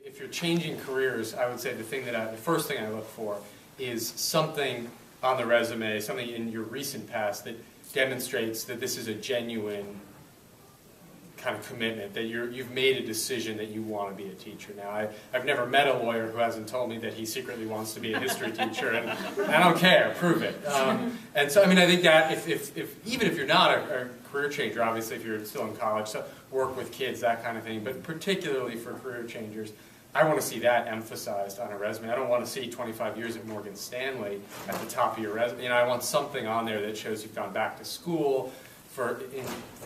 If you're changing careers, I would say the first thing I look for is something on the resume, something in your recent past that demonstrates that this is a genuine kind of commitment, that you've made a decision that you want to be a teacher. Now, I've never met a lawyer who hasn't told me that he secretly wants to be a history teacher, and I don't care, prove it. And so, I mean, I think that even if you're not a career changer, obviously if you're still in college, so work with kids, that kind of thing, but particularly for career changers, I want to see that emphasized on a resume. I don't want to see 25 years at Morgan Stanley at the top of your resume. You know, I want something on there that shows you've gone back to school for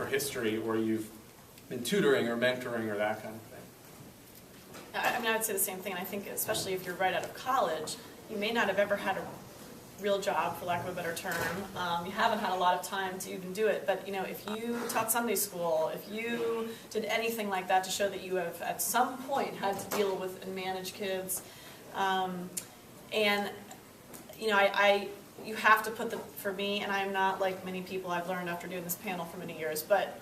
history, or you've been tutoring or mentoring or that kind of thing. I mean, I would say the same thing. And I think especially if you're right out of college, you may not have ever had a real job, for lack of a better term. You haven't had a lot of time to even do it. But, you know, if you taught Sunday school, if you did anything like that to show that you have at some point had to deal with and manage kids, and, you know, you have to put for me, and I'm not like many people I've learned after doing this panel for many years, but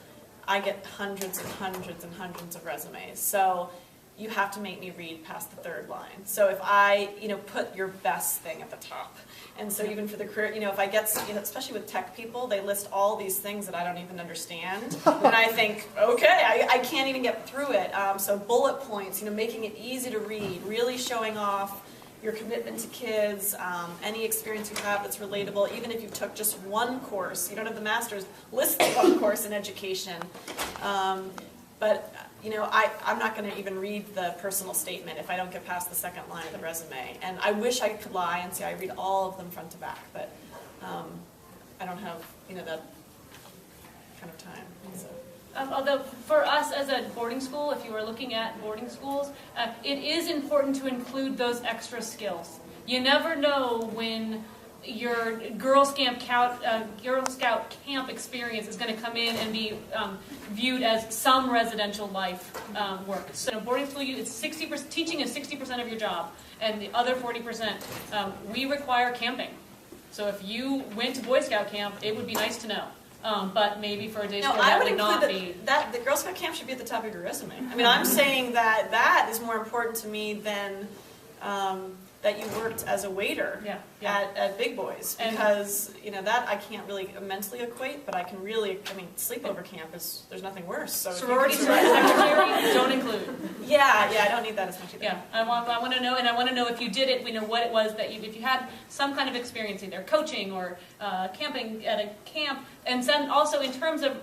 I get hundreds and hundreds and hundreds of resumes. So you have to make me read past the third line. So if I, you know, put your best thing at the top. And so even for the career, you know, if I get, you know, especially with tech people, they list all these things that I don't even understand. And I think, okay, I can't even get through it. So bullet points, you know, making it easy to read, really showing off your commitment to kids, any experience you have that's relatable, even if you took just one course, you don't have the master's, list one course in education. But, you know, I'm not going to even read the personal statement if I don't get past the second line of the resume. And I wish I could lie and say I read all of them front to back, but I don't have, you know, that kind of time. So. Although for us as a boarding school, if you were looking at boarding schools, it is important to include those extra skills. You never know when your Girl Scout camp experience is going to come in and be viewed as some residential life work. So boarding school, it's 60%. Teaching is 60% of your job, and the other 40%, we require camping. So if you went to Boy Scout camp, it would be nice to know. But maybe for a day school, that would not be. The Girl Scout camp should be at the top of your resume. I mean, I'm saying that is more important to me than that you worked as a waiter at Big Boys, because you know that I can't really mentally equate, but I can really. I mean, sleepover camp there's nothing worse. So sorority secretary, don't include. Yeah, I don't need that as much either. Yeah, I want to know, and I want to know if you did it. We know what it was that if you had some kind of experience, either coaching or camping at a camp, and then also in terms of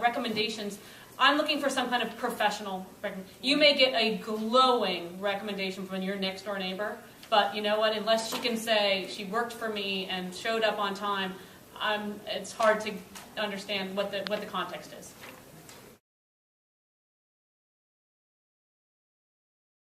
recommendations. I'm looking for some kind of professional recommendation. You may get a glowing recommendation from your next door neighbor, but you know what? Unless she can say she worked for me and showed up on time, it's hard to understand what the context is.